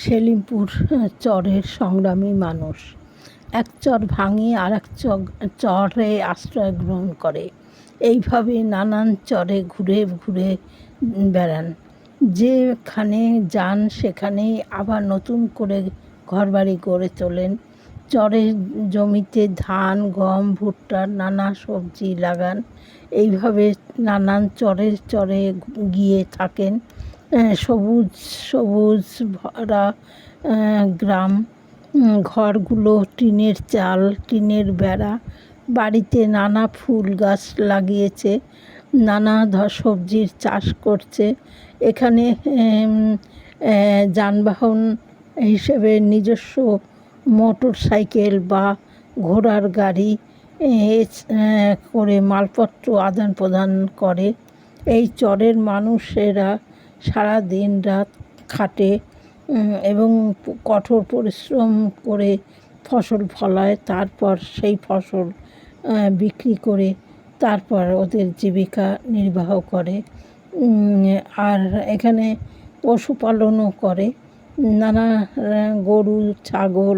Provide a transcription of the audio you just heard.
সেলিমপুর চরের সংগ্রামী মানুষ এক চর ভাঙে আর এক চরে আশ্রয় গ্রহণ করে। এইভাবে নানান চরে ঘুরে ঘুরে বেড়ান। যেখানে যান সেখানেই আবার নতুন করে ঘরবাড়ি গড়ে তোলেন। চরের জমিতে ধান, গম, ভুট্টা, নানা সবজি লাগান। এইভাবে নানান চরে চরে গিয়ে থাকেন। সবুজ সবুজ ভরা গ্রাম। ঘরগুলো টিনের চাল, টিনের বেড়া। বাড়িতে নানা ফুল গাছ লাগিয়েছে, নানা সবজির চাষ করছে। এখানে যানবাহন হিসেবে নিজস্ব মোটর সাইকেল বা ঘোড়ার গাড়ি করে মালপত্র আদান প্রদান করে। এই চরের মানুষেরা সারা দিন রাত খাটে এবং কঠোর পরিশ্রম করে ফসল ফলায়। তারপর সেই ফসল বিক্রি করে তারপর ওদের জীবিকা নির্বাহ করে। আর এখানে পশুপালনও করে। নানা গরু, ছাগল,